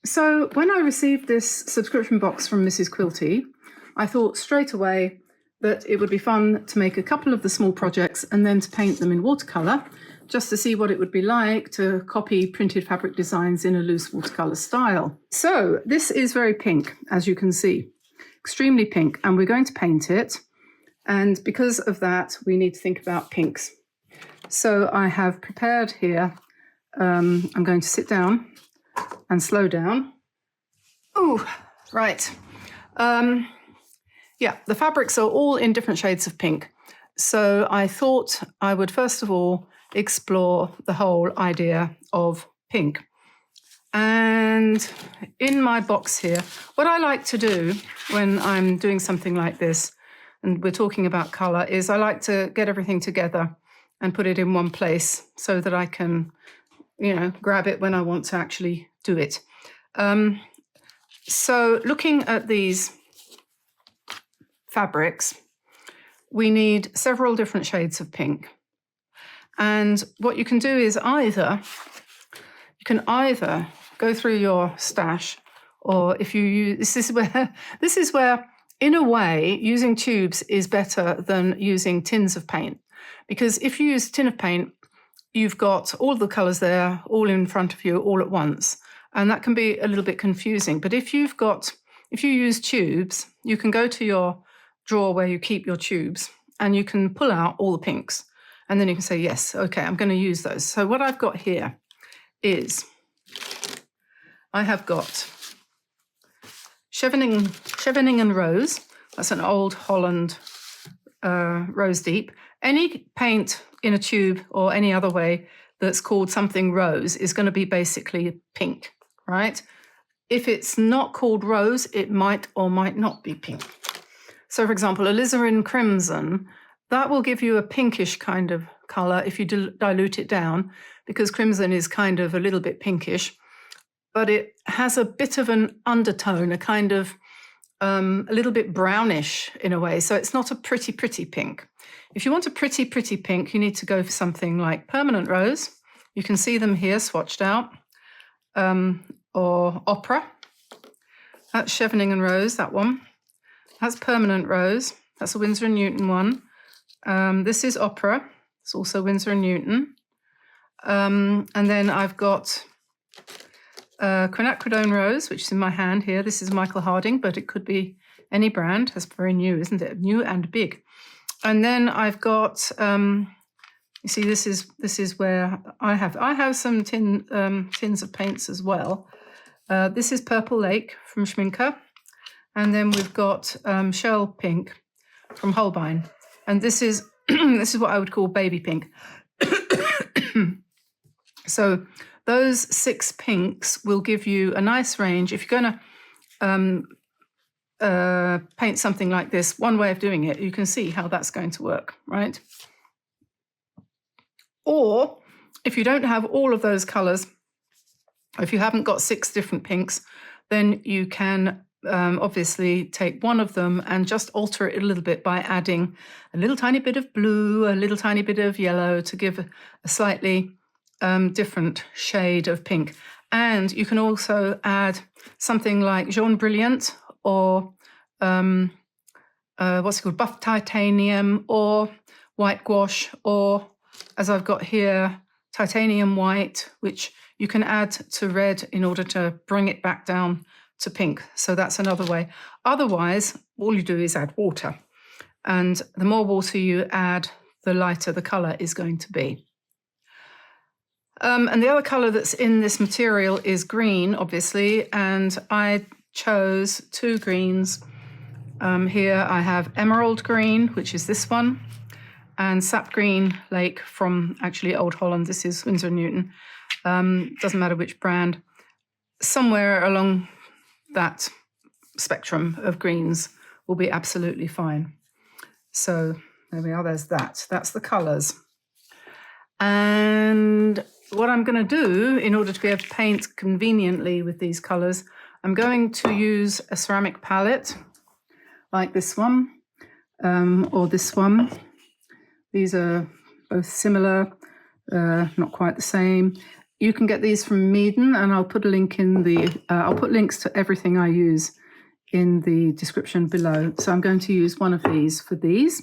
So when I received this subscription box from Mrs Quilty, I thought straight away that it would be fun to make a couple of the small projects and then to paint them in watercolor, just to see what it would be like to copy printed fabric designs in a loose watercolor style. So this is very pink, as you can see, extremely pink, and we're going to paint it. And because of that, we need to think about pinks. So I have prepared here, I'm going to sit down and slow down. Oh, right. Yeah, the fabrics are all in different shades of pink. So I thought I would first of all explore the whole idea of pink. And in my box here, what I like to do when I'm doing something like this, and we're talking about color, is I like to get everything together and put it in one place so that I can, grab it when I want to actually do it. So looking at these fabrics, we need several different shades of pink. And what you can do is you can either go through your stash, or if you use, this is where, in a way, using tubes is better than using tins of paint. Because if you use a tin of paint, you've got all the colors there, all in front of you, all at once. And that can be a little bit confusing. But if you use tubes, you can go to your drawer where you keep your tubes and you can pull out all the pinks. And then you can say, yes, okay, I'm going to use those. So what I've got here is I have got Chevening Rose. That's an Old Holland Rose Deep. Any paint in a tube or any other way that's called something rose is going to be basically pink, right? If it's not called rose, it might or might not be pink. So, for example, alizarin crimson, that will give you a pinkish kind of color if you dilute it down, because crimson is kind of a little bit pinkish, but it has a bit of an undertone, a kind of a little bit brownish in a way. So it's not a pretty, pretty pink. If you want a pretty, pretty pink, you need to go for something like permanent rose. You can see them here swatched out, or opera. That's Chevening Rose, that one. That's permanent rose. That's a Winsor & Newton one. This is opera. It's also Winsor & Newton. And then I've got quinacridone rose, which is in my hand here. This is Michael Harding, but it could be any brand. That's very new, isn't it? New and big. And then I've got, you see, this is where I have some tins of paints as well. This is Purple Lake from Schminker. And then we've got Shell Pink from Holbein. And this is what I would call baby pink. So those 6 pinks will give you a nice range. If you're going to paint something like this, one way of doing it, you can see how that's going to work, right? Or if you don't have all of those colors, if you haven't got 6 different pinks, then you can obviously take one of them and just alter it a little bit by adding a little tiny bit of blue, a little tiny bit of yellow to give a slightly different shade of pink. And you can also add something like jaune brilliant, or what's it called, buff titanium, or white gouache, or, as I've got here, titanium white, which you can add to red in order to bring it back down to pink. So that's another way. Otherwise, all you do is add water. And the more water you add, the lighter the color is going to be. And the other color that's in this material is green, obviously, and I chose 2 greens. Here I have Emerald Green, which is this one, and Sap Green Lake from actually Old Holland. This is Winsor & Newton. Doesn't matter which brand. Somewhere along that spectrum of greens will be absolutely fine. So there we are, there's that. That's the colors. And what I'm going to do in order to be able to paint conveniently with these colors, I'm going to use a ceramic palette like this one, or this one. These are both similar, not quite the same. You can get these from Meaden, and I'll put a link in the, I'll put links to everything I use in the description below. So I'm going to use one of these for these.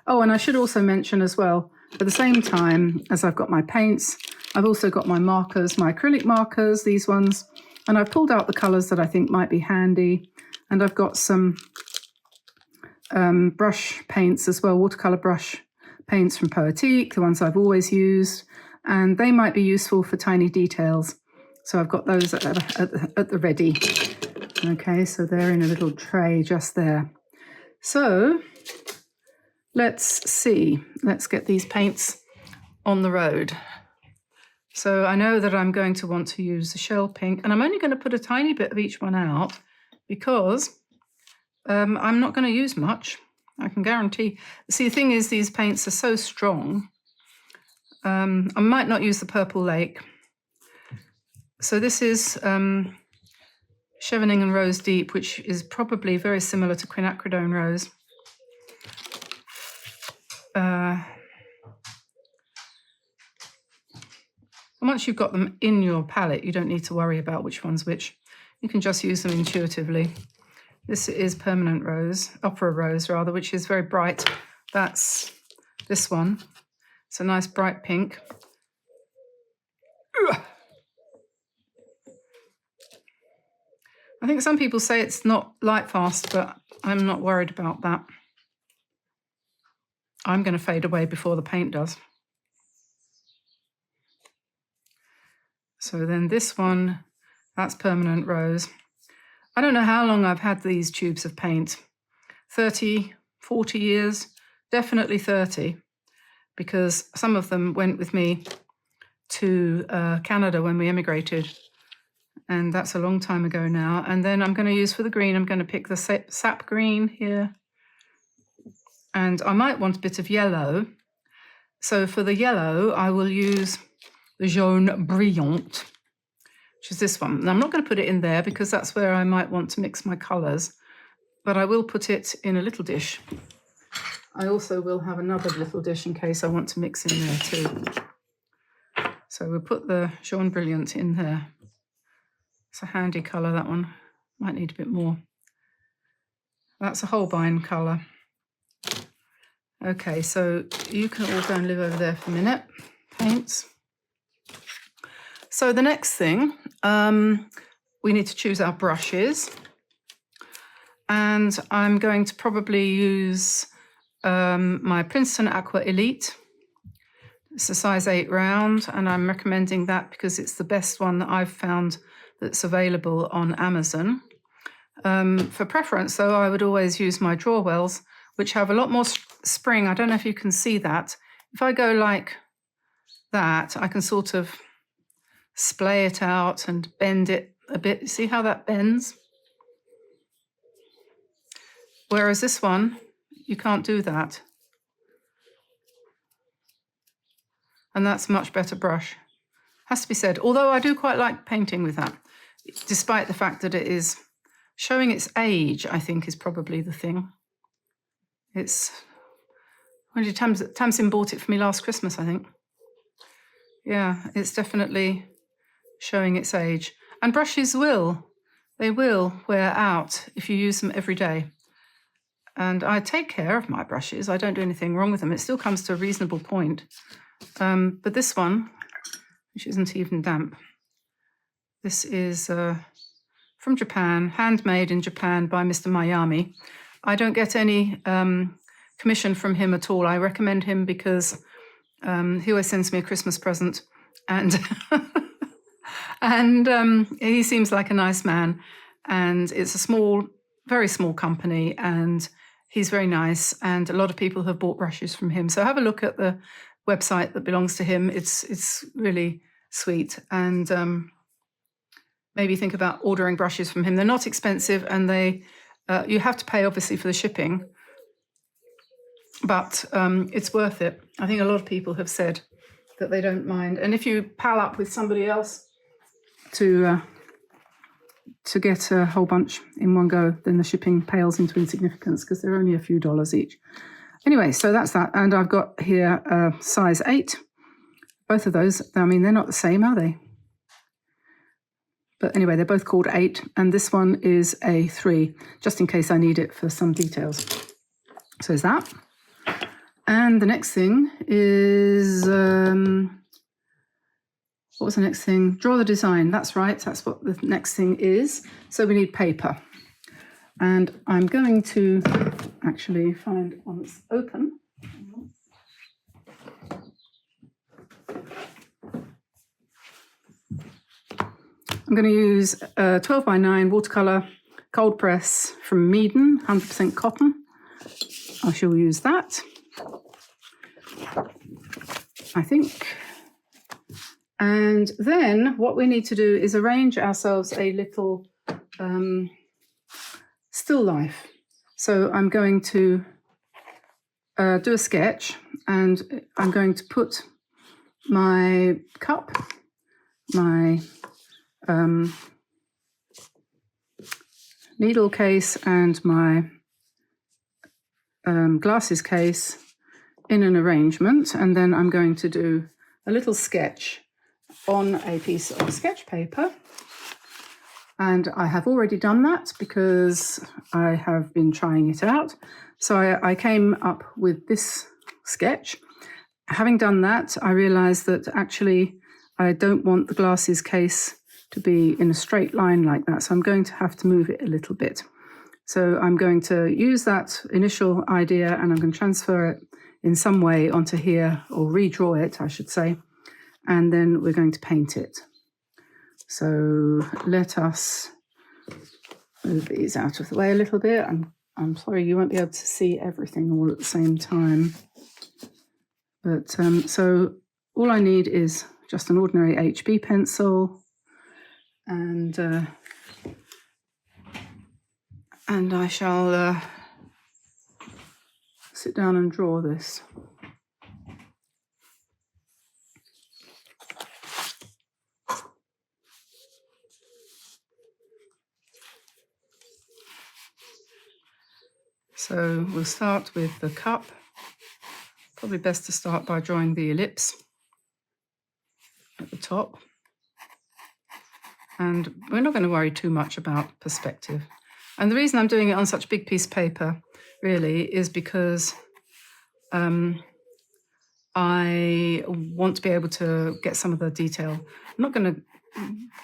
Oh, and I should also mention as well, at the same time as I've got my paints, I've also got my markers, my acrylic markers, these ones, and I've pulled out the colours that I think might be handy. And I've got some brush paints as well, watercolour brush paints from Poetique, the ones I've always used, and they might be useful for tiny details. So I've got those at the ready. Okay, so they're in a little tray just there. So let's see, let's get these paints on the road. So I know that I'm going to want to use the shell pink, and I'm only going to put a tiny bit of each one out because I'm not going to use much, I can guarantee. See, the thing is, these paints are so strong. I might not use the Purple Lake. So this is Chevening and Rose Deep, which is probably very similar to Quinacridone Rose. And once you've got them in your palette, you don't need to worry about which one's which. You can just use them intuitively. This is Permanent Rose, Opera Rose rather, which is very bright. That's this one. It's a nice bright pink. I think some people say it's not light fast, but I'm not worried about that. I'm going to fade away before the paint does. So then this one, that's Permanent Rose. I don't know how long I've had these tubes of paint. 30, 40 years, definitely 30, because some of them went with me to Canada when we emigrated. And that's a long time ago now. And then I'm going to use for the green, I'm going to pick the sap green here. And I might want a bit of yellow. So for the yellow, I will use the Jaune Brillant, which is this one. And I'm not going to put it in there because that's where I might want to mix my colours. But I will put it in a little dish. I also will have another little dish in case I want to mix in there too. So we'll put the Jaune Brillant in there. It's a handy colour, that one. Might need a bit more. That's a Holbein colour. Okay, so you can all go and live over there for a minute. Paints. So the next thing, we need to choose our brushes. And I'm going to probably use my Princeton Aqua Elite. It's a size 8 round, and I'm recommending that because it's the best one that I've found that's available on Amazon. For preference, though, I would always use my Drawwells, which have a lot more spring. I don't know if you can see that. If I go like that, I can sort of splay it out and bend it a bit. See how that bends? Whereas this one, you can't do that. And that's a much better brush. Has to be said, although I do quite like painting with that, despite the fact that it is showing its age, I think, is probably the thing. It's, when did Tamsin bought it for me last Christmas, I think. Yeah, it's definitely showing its age. And brushes will wear out if you use them every day. And I take care of my brushes. I don't do anything wrong with them. It still comes to a reasonable point. But this one, which isn't even damp, this is from Japan, handmade in Japan by Mr. Miami. I don't get any commission from him at all. I recommend him because he always sends me a Christmas present, and and he seems like a nice man. And it's a small, very small company, and he's very nice. And a lot of people have bought brushes from him. So have a look at the website that belongs to him. It's really sweet, and maybe think about ordering brushes from him. They're not expensive, and they you have to pay obviously for the shipping, but it's worth it. I think a lot of people have said that they don't mind. And if you pal up with somebody else to get a whole bunch in one go, then the shipping pales into insignificance because they're only a few dollars each. Anyway, so that's that. And I've got here size 8. Both of those, I mean, they're not the same, are they? But anyway, they're both called 8, and this one is a 3, just in case I need it for some details. So there's that. And the next thing is, what was the next thing? Draw the design. That's right, that's what the next thing is. So we need paper. And I'm going to actually find one that's open. I'm going to use 12 by 9 watercolor cold press from Meaden, 100% cotton. I shall use that, I think. And then what we need to do is arrange ourselves a little still life. So I'm going to do a sketch, and I'm going to put my cup, my needle case and my glasses case in an arrangement, and then I'm going to do a little sketch on a piece of sketch paper. And I have already done that because I have been trying it out. So I came up with this sketch. Having done that, I realized that actually I don't want the glasses case to be in a straight line like that. So I'm going to have to move it a little bit. So I'm going to use that initial idea and I'm going to transfer it in some way onto here, or redraw it, I should say. And then we're going to paint it. So let us move these out of the way a little bit. I'm sorry you won't be able to see everything all at the same time. But so all I need is just an ordinary HB pencil, and I shall sit down and draw this. So we'll start with the cup. Probably best to start by drawing the ellipse at the top. And we're not going to worry too much about perspective. And the reason I'm doing it on such a big piece of paper, really, is because I want to be able to get some of the detail. I'm not going to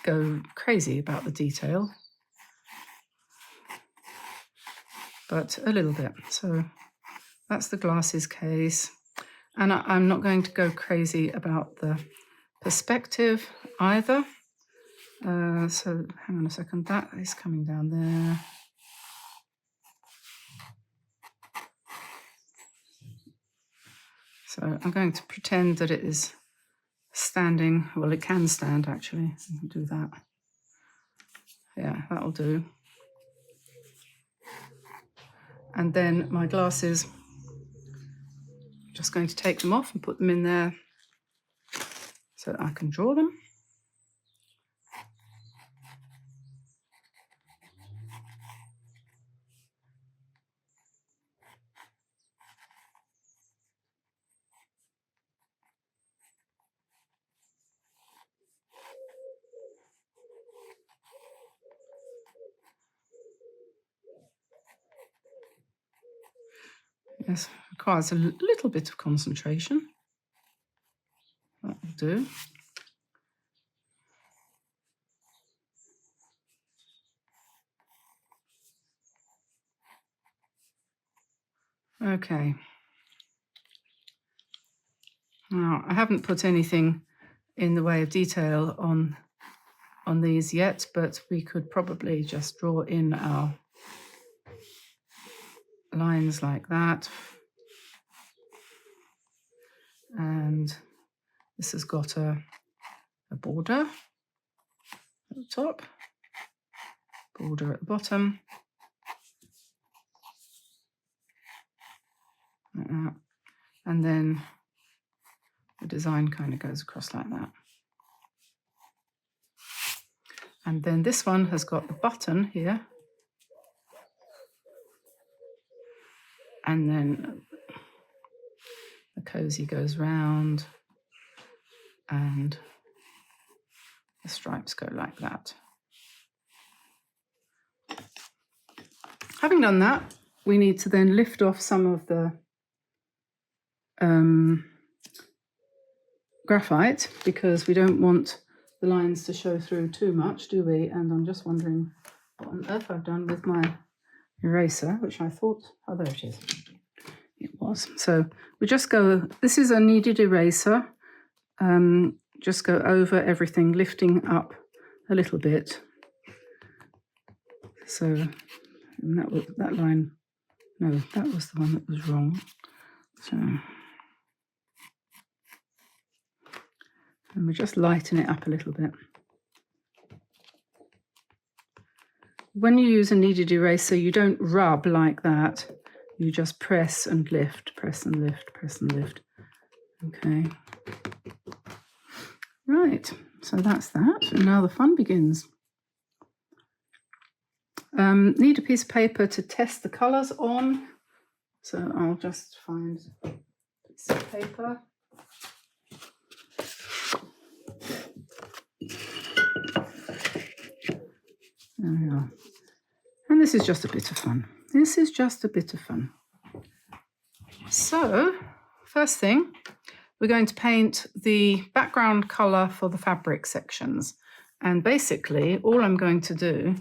go crazy about the detail, but a little bit. So that's the glasses case. And I'm not going to go crazy about the perspective either. So hang on a second, that is coming down there. So I'm going to pretend that it is standing. Well, it can stand actually. I can do that. Yeah, that'll do. And then my glasses, I'm just going to take them off and put them in there so that I can draw them. Yes, requires a little bit of concentration. That will do. Okay. Now, I haven't put anything in the way of detail on these yet, but we could probably just draw in our lines like that. And this has got a border at the top, border at the bottom, like that. And then the design kind of goes across like that. And then this one has got the button here. And then the cozy goes round and the stripes go like that. Having done that, we need to then lift off some of the graphite, because we don't want the lines to show through too much, do we? And I'm just wondering what on earth I've done with my eraser, which I thought, oh, there it is. It was. So we just go, this is a kneaded eraser. Just go over everything, lifting up a little bit. So, and that line, no, that was the one that was wrong. So, and we just lighten it up a little bit. When you use a kneaded eraser, you don't rub like that. You just press and lift, press and lift, press and lift. Okay. Right, so that's that. And now the fun begins. Need a piece of paper to test the colours on. So I'll just find a piece of paper. There we are. And this is just a bit of fun. This is just a bit of fun. So, first thing, we're going to paint the background colour for the fabric sections. And basically, all I'm going to do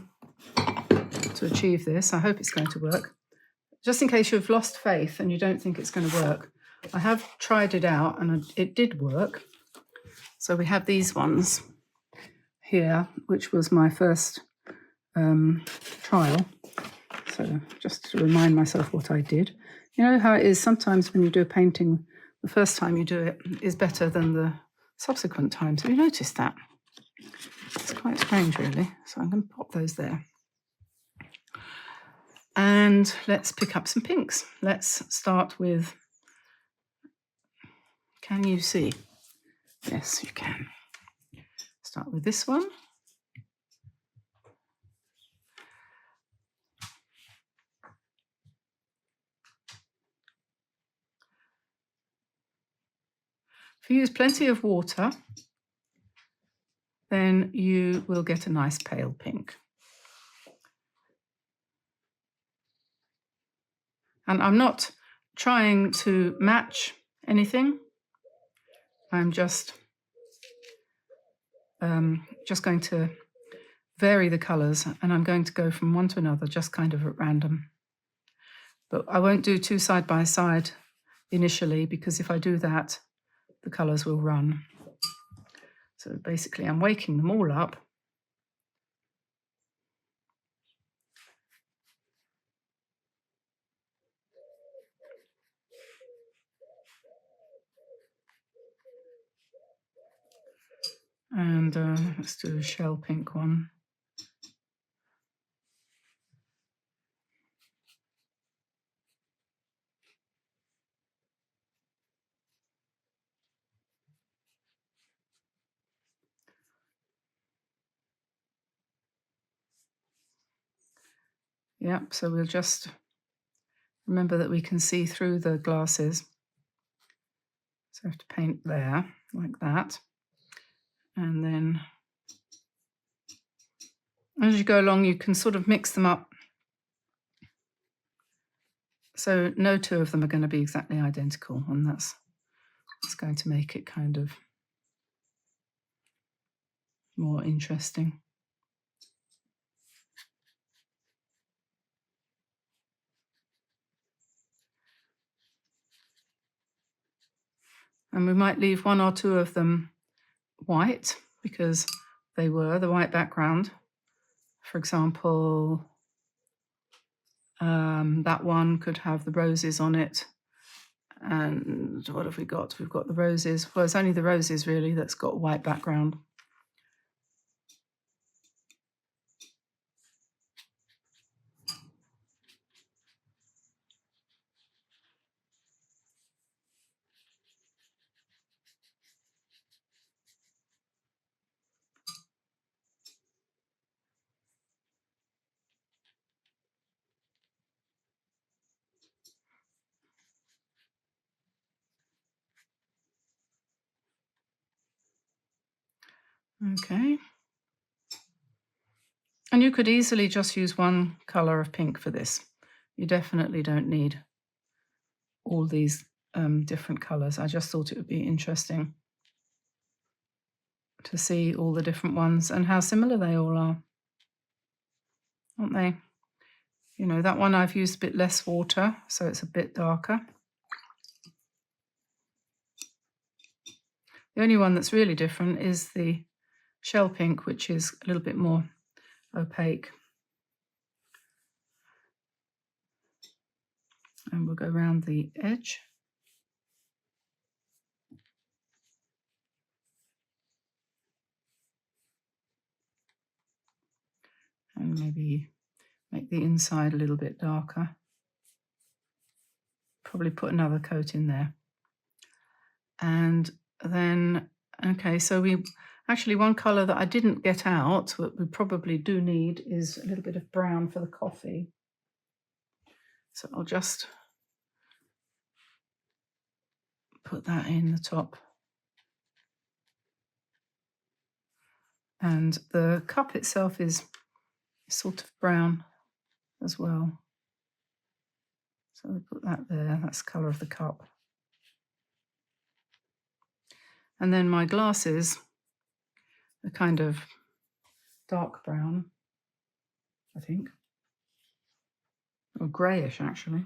to achieve this, I hope it's going to work, just in case you've lost faith and you don't think it's going to work, I have tried it out and it did work. So we have these ones here, which was my first trial. So just to remind myself what I did. You know how it is sometimes when you do a painting, the first time you do it is better than the subsequent times. Have you noticed that? It's quite strange, really. So I'm going to pop those there. And let's pick up some pinks. Let's start with, can you see? Yes, you can. Start with this one. If you use plenty of water, then you will get a nice pale pink. And I'm not trying to match anything. I'm just going to vary the colours, and I'm going to go from one to another just kind of at random. But I won't do two side by side initially, because if I do that, the colours will run. So basically I'm waking them all up. And let's do a shell pink one. Yep, so we'll just remember that we can see through the glasses. So I have to paint there, like that. And then as you go along, you can sort of mix them up. So no two of them are going to be exactly identical, and that's going to make it kind of more interesting. And we might leave one or two of them white, because they were the white background. For example, that one could have the roses on it. And what have we got? We've got the roses. Well, it's only the roses really that's got white background. Okay. And you could easily just use one colour of pink for this. You definitely don't need all these different colours. I just thought it would be interesting to see all the different ones and how similar they all are, aren't they? You know, that one I've used a bit less water, so it's a bit darker. The only one that's really different is the shell pink, which is a little bit more opaque. And we'll go around the edge. And maybe make the inside a little bit darker. Probably put another coat in there. And then, okay, so we actually, one colour that I didn't get out, what we probably do need, is a little bit of brown for the coffee. So I'll just put that in the top. And the cup itself is sort of brown as well. So we put that there, that's the colour of the cup. And then my glasses are kind of dark brown, I think, or greyish actually.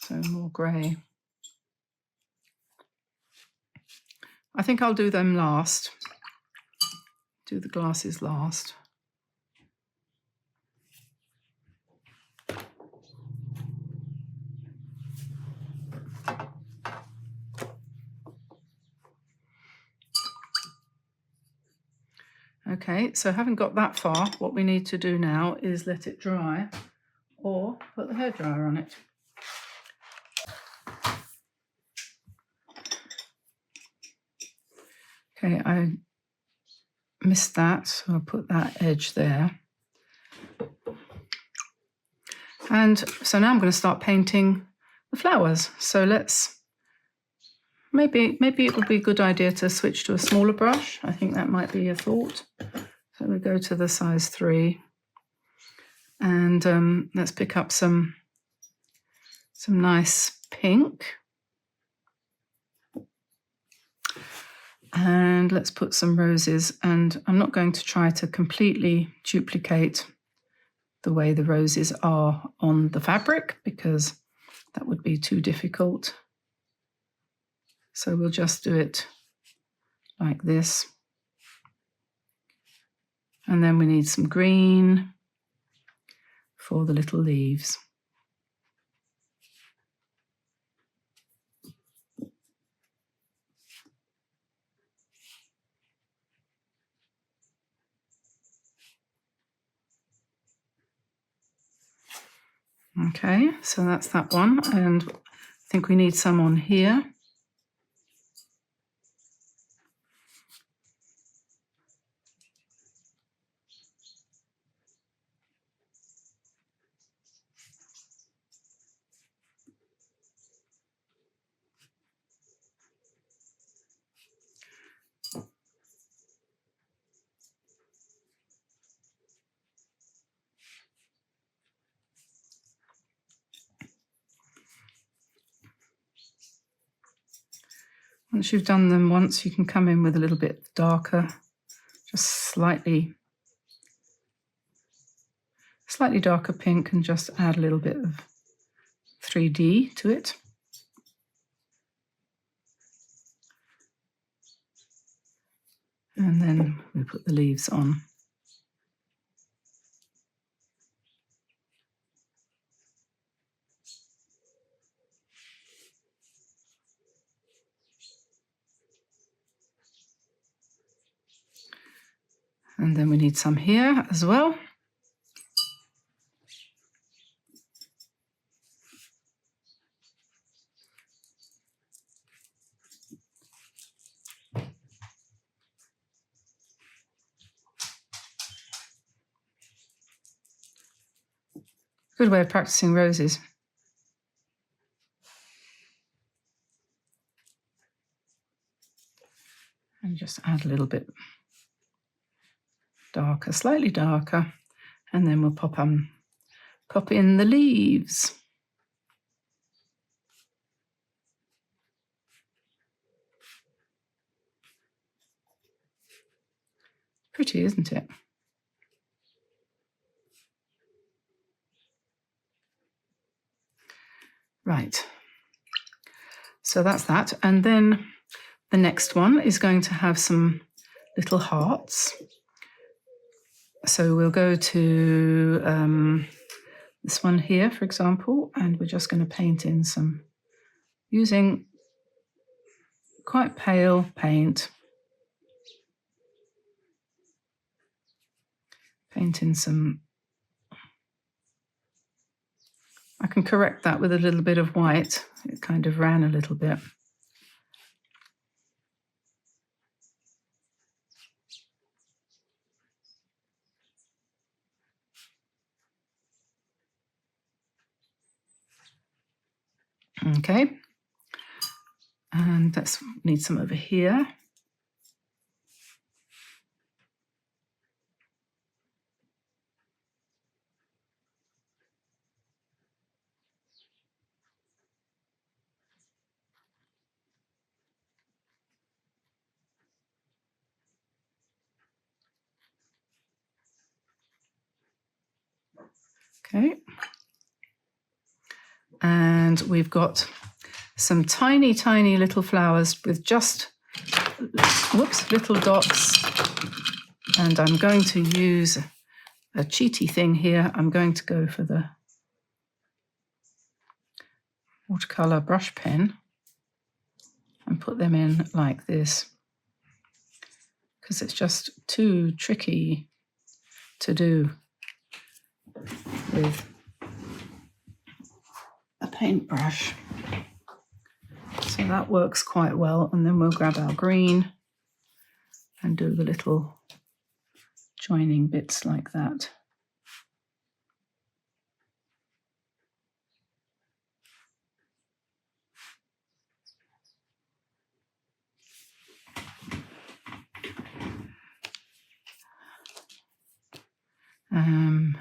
So more grey. I think I'll do them last. Do the glasses last. Okay, so having got that far, what we need to do now is let it dry or put the hairdryer on it. Okay, I missed that, so I'll put that edge there. And so now I'm going to start painting the flowers. So let's, maybe it would be a good idea to switch to a smaller brush. I think that might be a thought. So we go to the size 3. And let's pick up some nice pink. And let's put some roses. And I'm not going to try to completely duplicate the way the roses are on the fabric, because that would be too difficult. So we'll just do it like this. And then we need some green for the little leaves. Okay, so that's that one, and I think we need some on here. Once you've done them once, you can come in with a little bit darker, just slightly darker pink, and just add a little bit of 3D to it. And then we put the leaves on. And then we need some here as well. Good way of practicing roses. And just add a little bit darker, slightly darker, and then we'll pop in the leaves. Pretty, isn't it? Right, so that's that. And then the next one is going to have some little hearts. So we'll go to this one here, for example, and we're just going to paint in some, using quite pale paint. Paint in some, I can correct that with a little bit of white. It kind of ran a little bit. Okay, and let's need some over here. Okay, and we've got some tiny, tiny little flowers with just, whoops, little dots. And I'm going to use a cheaty thing here. I'm going to go for the watercolor brush pen and put them in like this, because it's just too tricky to do with a paintbrush. So that works quite well. And then we'll grab our green and do the little joining bits like that.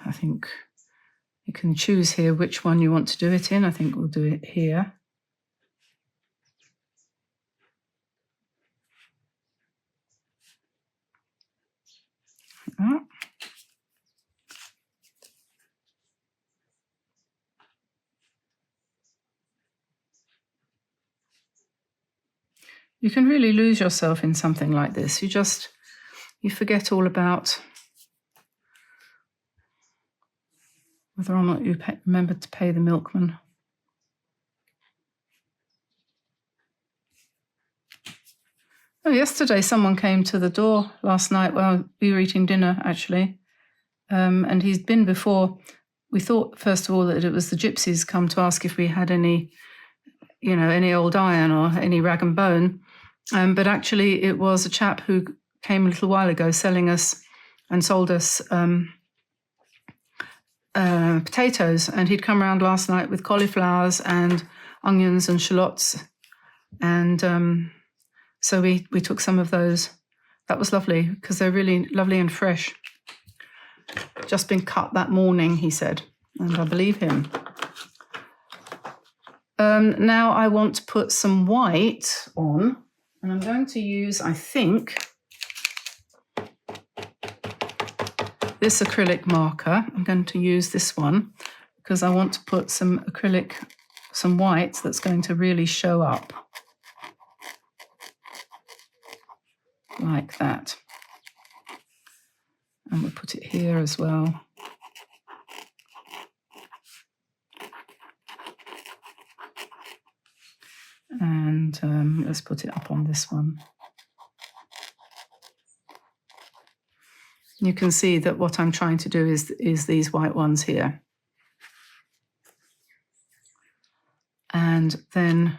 I think you can choose here which one you want to do it in. I think we'll do it here. Like that. You can really lose yourself in something like this. You forget all about whether or not you remembered to pay the milkman. Oh, yesterday someone came to the door last night while we were eating dinner, actually. And he's been before. We thought, first of all, that it was the gypsies come to ask if we had any, any old iron or any rag and bone. But actually it was a chap who came a little while ago selling us and sold us potatoes, and he'd come around last night with cauliflowers and onions and shallots, and so we took some of those. That was lovely because they're really lovely and fresh. Just been cut that morning, he said, and I believe him. Now I want to put some white on, and I'm going to use, I think, this acrylic marker. I'm going to use this one because I want to put some white that's going to really show up like that. And we'll put it here as well. And let's put it up on this one. You can see that what I'm trying to do is these white ones here. And then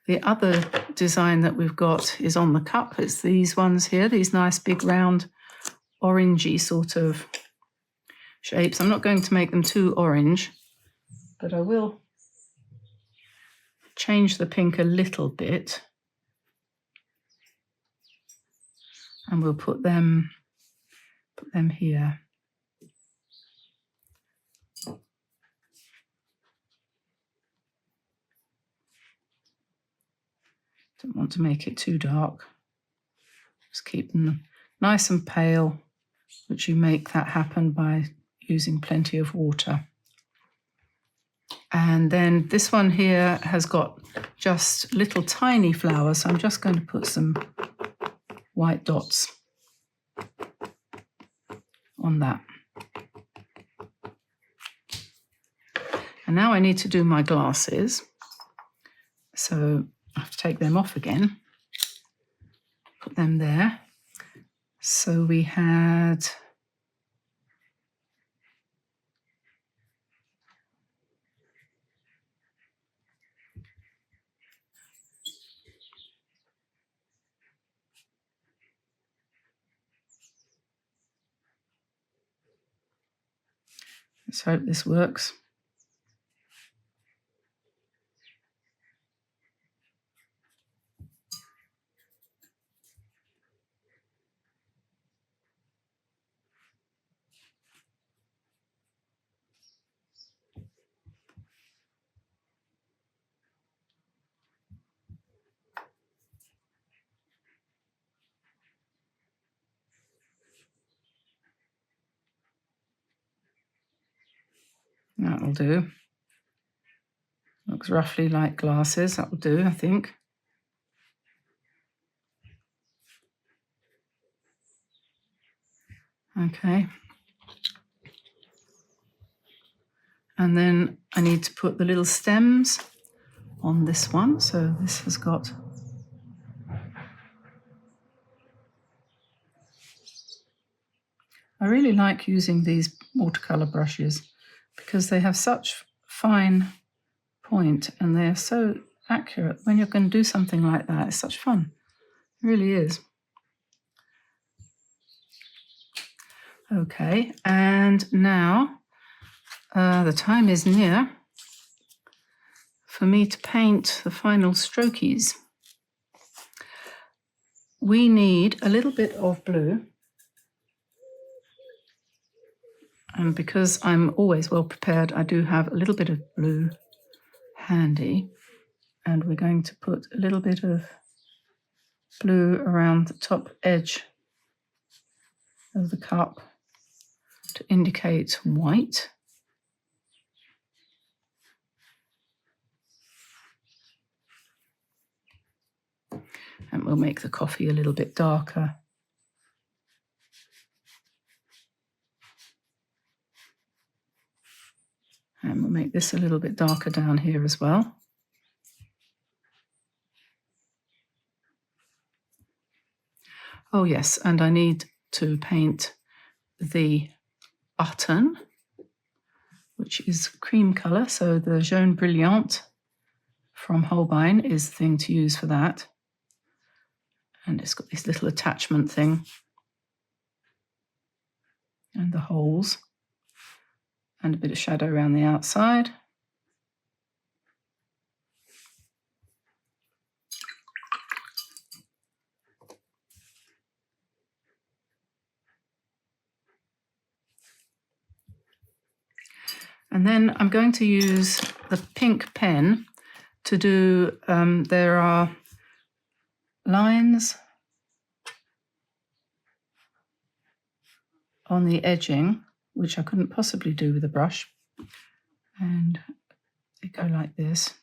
the other design that we've got is on the cup. It's these ones here, these nice big round orangey sort of shapes. I'm not going to make them too orange, but I will change the pink a little bit. And we'll put Put them here. Don't want to make it too dark. Just keep them nice and pale, which you make that happen by using plenty of water. And then this one here has got just little tiny flowers, so I'm just going to put some white dots on that. And now I need to do my glasses, so I have to take them off again, put them there. So we had let's hope this works. That'll do. Looks roughly like glasses. That'll do, I think. Okay. And then I need to put the little stems on this one. So this has got I really like using these watercolor brushes because they have such fine point and they're so accurate. When you're going to do something like that, it's such fun. It really is. Okay, and now the time is near for me to paint the final strokies. We need a little bit of blue. And because I'm always well prepared, I do have a little bit of blue handy. And we're going to put a little bit of blue around the top edge of the cup to indicate white. And we'll make the coffee a little bit darker. And we'll make this a little bit darker down here as well. Oh yes, and I need to paint the button, which is cream colour. So the Jaune Brilliant from Holbein is the thing to use for that. And it's got this little attachment thing. And the holes. And a bit of shadow around the outside. And then I'm going to use the pink pen to do, there are lines on the edging, which I couldn't possibly do with a brush. And they go like this.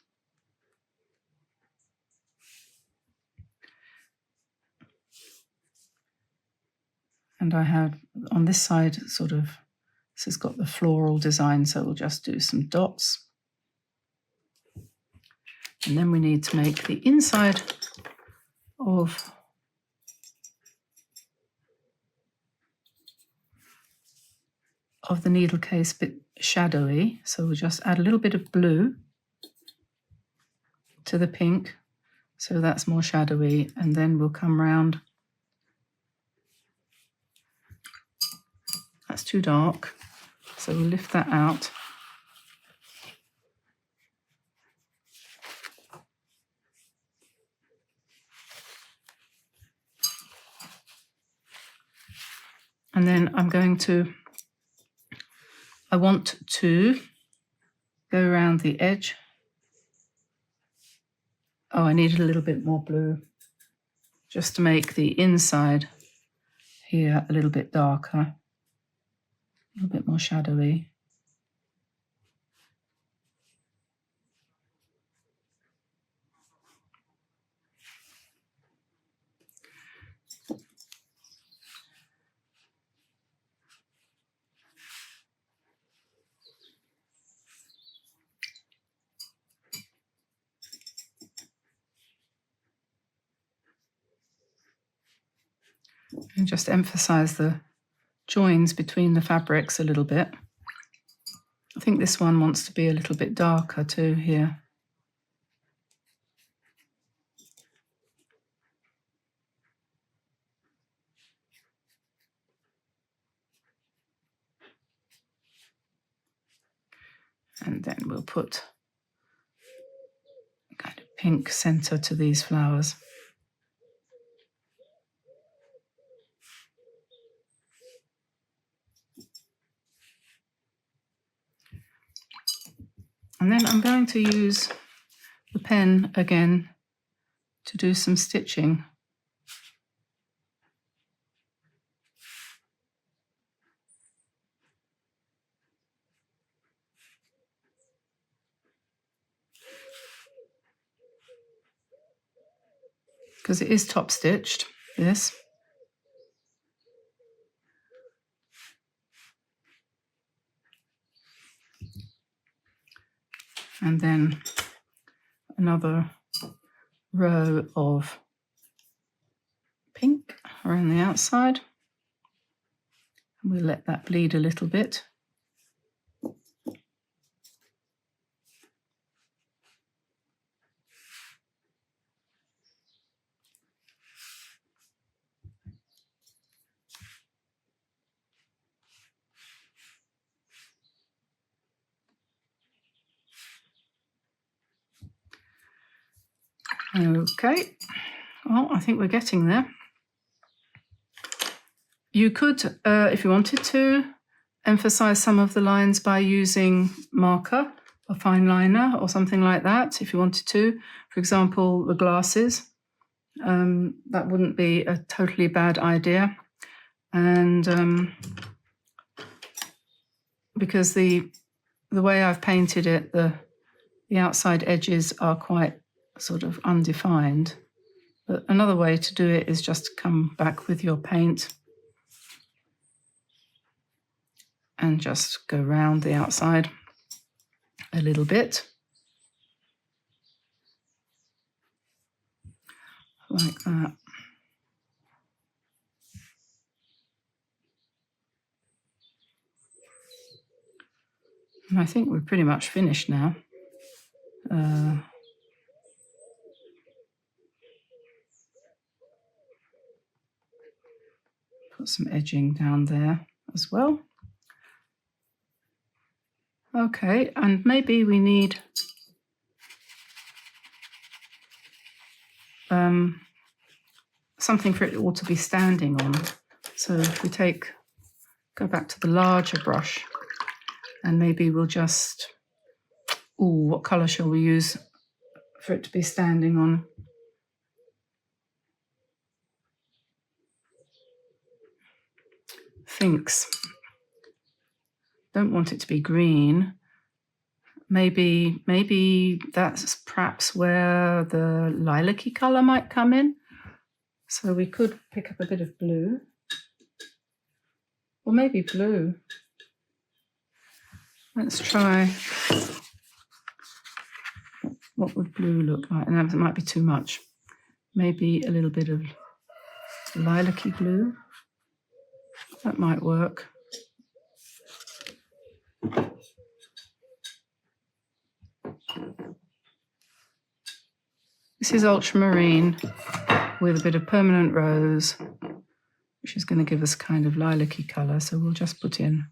And I have on this side sort of, this has got the floral design, so we'll just do some dots. And then we need to make the inside of the needle case a bit shadowy. So we'll just add a little bit of blue to the pink. So that's more shadowy. And then we'll come round. That's too dark. So we'll lift that out. And then I want to go around the edge. Oh, I needed a little bit more blue just to make the inside here a little bit darker, a little bit more shadowy. And just emphasize the joins between the fabrics a little bit. I think this one wants to be a little bit darker too here. And then we'll put a kind of pink center to these flowers. And then I'm going to use the pen again to do some stitching. Because it is top stitched, this. And then another row of pink around the outside. And we'll let that bleed a little bit. Okay, well, I think we're getting there. You could, if you wanted to, emphasize some of the lines by using marker, a fine liner or something like that, if you wanted to. For example, the glasses. That wouldn't be a totally bad idea. And because the way I've painted it, the outside edges are quite sort of undefined. But another way to do it is just to come back with your paint and just go round the outside a little bit. Like that. And I think we're pretty much finished now. Put some edging down there as well. Okay, and maybe we need something for it all to be standing on. So if we go back to the larger brush, and maybe we'll just, what colour shall we use for it to be standing on? Thinks. Don't want it to be green. Maybe that's perhaps where the lilac-y colour might come in. So we could pick up a bit of blue. Or maybe blue. Let's try. What would blue look like? And that might be too much. Maybe a little bit of lilac-y blue. That might work. This is ultramarine with a bit of permanent rose, which is going to give us kind of lilac-y colour. So we'll just put in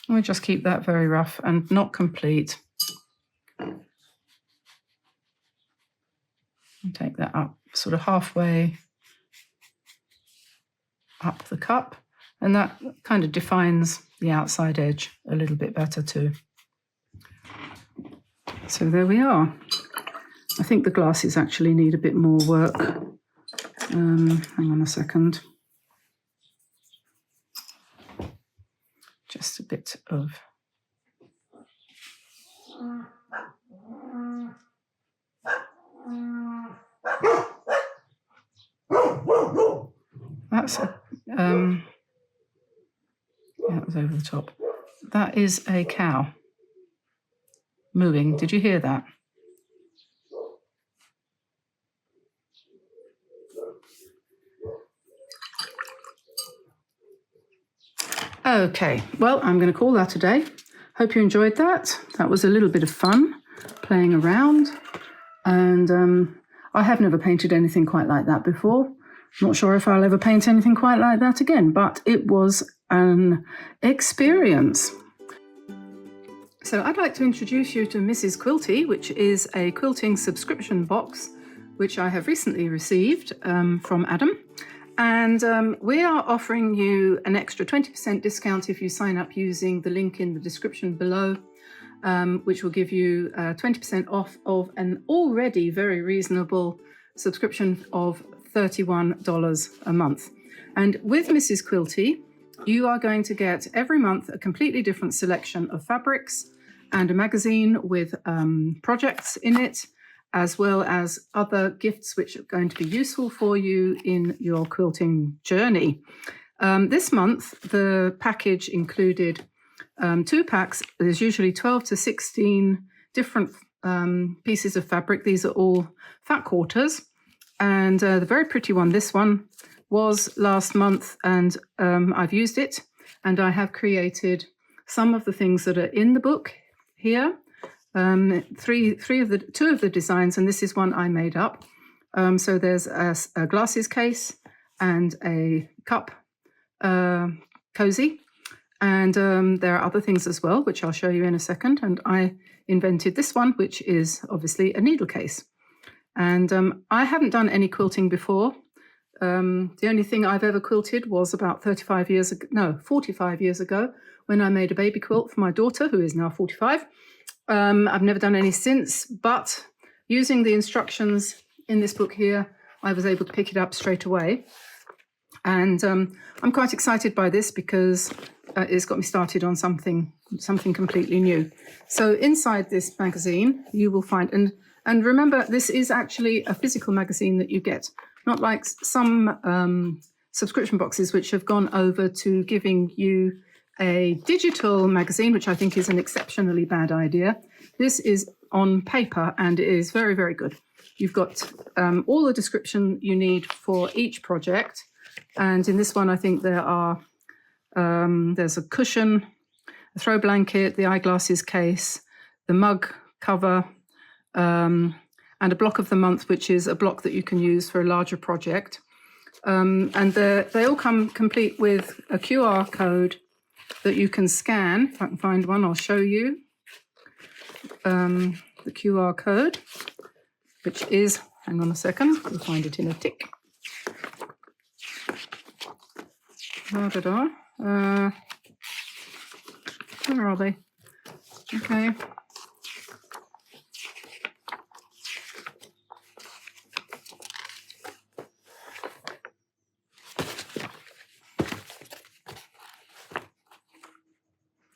We'll just keep that very rough and not complete. And take that up sort of halfway up the cup, and that kind of defines the outside edge a little bit better too. So there we are. I think the glasses actually need a bit more work. Hang on a second. Just a bit of that's a yeah, it was over the top. That is a cow mooing. Did you hear that? Okay, well, I'm going to call that a day. Hope you enjoyed that. That was a little bit of fun playing around, and I have never painted anything quite like that before. Not sure if I'll ever paint anything quite like that again, but it was an experience. So I'd like to introduce you to Mrs Quilty, which is a quilting subscription box, which I have recently received from Adam. And we are offering you an extra 20% discount if you sign up using the link in the description below, which will give you 20% off of an already very reasonable subscription of $31 a month. And with Mrs Quilty, you are going to get every month a completely different selection of fabrics and a magazine with projects in it, as well as other gifts which are going to be useful for you in your quilting journey. This month, the package included 2 packs. There's usually 12 to 16 different pieces of fabric. These are all fat quarters. And the very pretty one, this one, was last month, and I've used it. And I have created some of the things that are in the book here. Two of the designs, and this is one I made up. So there's a glasses case and a cup cozy, and there are other things as well, which I'll show you in a second. And I invented this one, which is obviously a needle case. And I haven't done any quilting before. The only thing I've ever quilted was about 45 years ago, when I made a baby quilt for my daughter, who is now 45. I've never done any since, but using the instructions in this book here, I was able to pick it up straight away. And I'm quite excited by this because it's got me started on something completely new. So inside this magazine, you will find, and remember, this is actually a physical magazine that you get, not like some subscription boxes which have gone over to giving you a digital magazine, which I think is an exceptionally bad idea. This is on paper and it is very, very good. You've got all the description you need for each project. And in this one, I think there are, there's a cushion, a throw blanket, the eyeglasses case, the mug cover, and a block of the month, which is a block that you can use for a larger project. And they all come complete with a QR code that you can scan. If I can find one, I'll show you the QR code, which is, hang on a second, we'll find it in a tick. Where are they? Okay.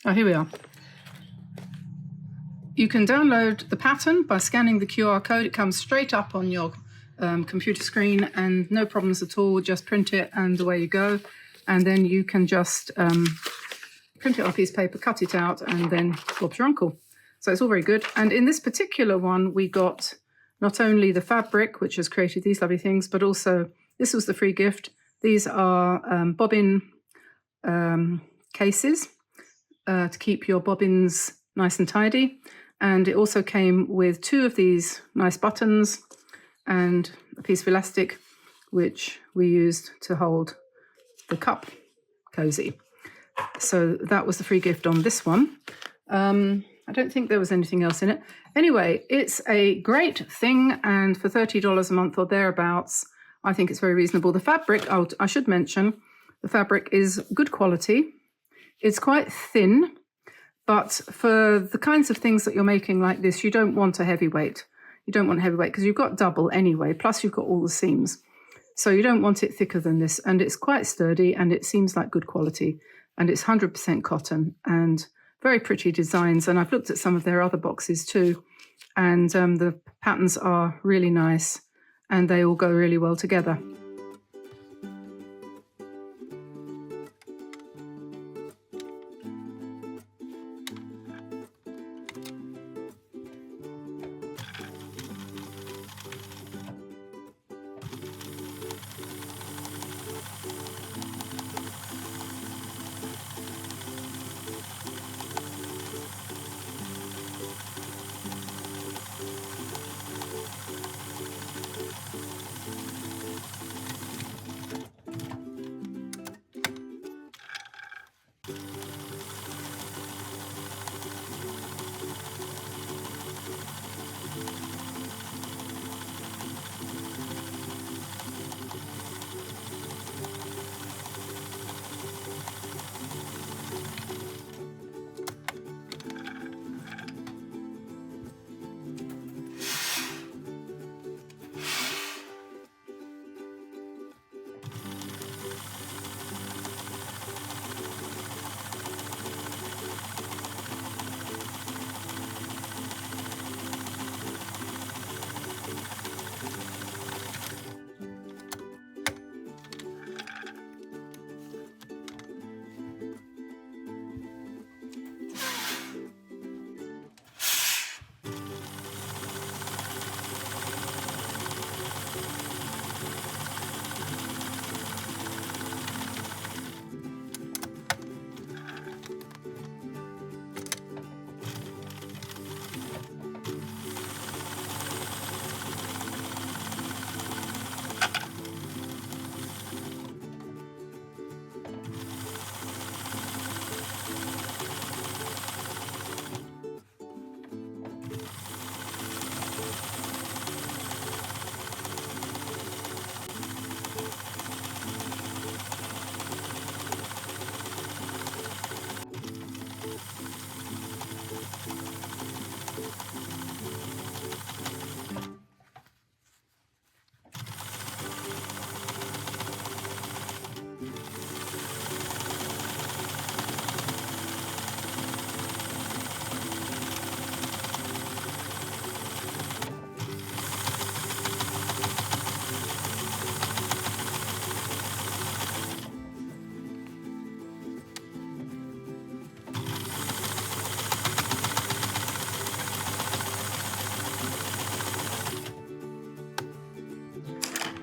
Oh, here we are. You can download the pattern by scanning the QR code. It comes straight up on your computer screen and no problems at all. Just print it and away you go. And then you can just print it on a piece of paper, cut it out, and then Bob's your uncle. So it's all very good. And in this particular one, we got not only the fabric, which has created these lovely things, but also this was the free gift. These are bobbin cases to keep your bobbins nice and tidy. And it also came with 2 of these nice buttons and a piece of elastic, which we used to hold the cup cozy. So that was the free gift on this one. I don't think there was anything else in it. Anyway, it's a great thing, and for $30 a month or thereabouts, I think it's very reasonable. The fabric, I should mention, the fabric is good quality. It's quite thin, but for the kinds of things that you're making like this, you don't want a heavyweight. You don't want heavyweight because you've got double anyway, plus you've got all the seams. So you don't want it thicker than this, and it's quite sturdy, and it seems like good quality, and it's 100% cotton, and very pretty designs. And I've looked at some of their other boxes too, and the patterns are really nice, and they all go really well together.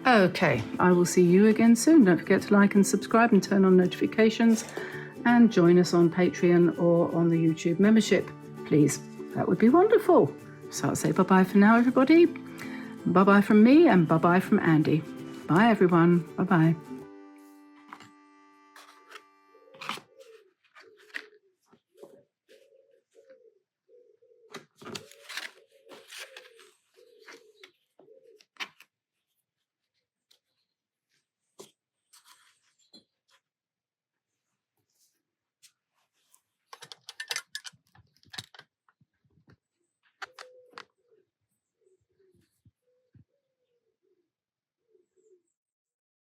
Okay, I will see you again soon. Don't forget to like and subscribe and turn on notifications, and join us on Patreon or on the YouTube membership, please. That would be wonderful. So I'll say bye-bye for now, everybody. Bye-bye from me, and bye-bye from Andy. Bye, everyone. Bye-bye.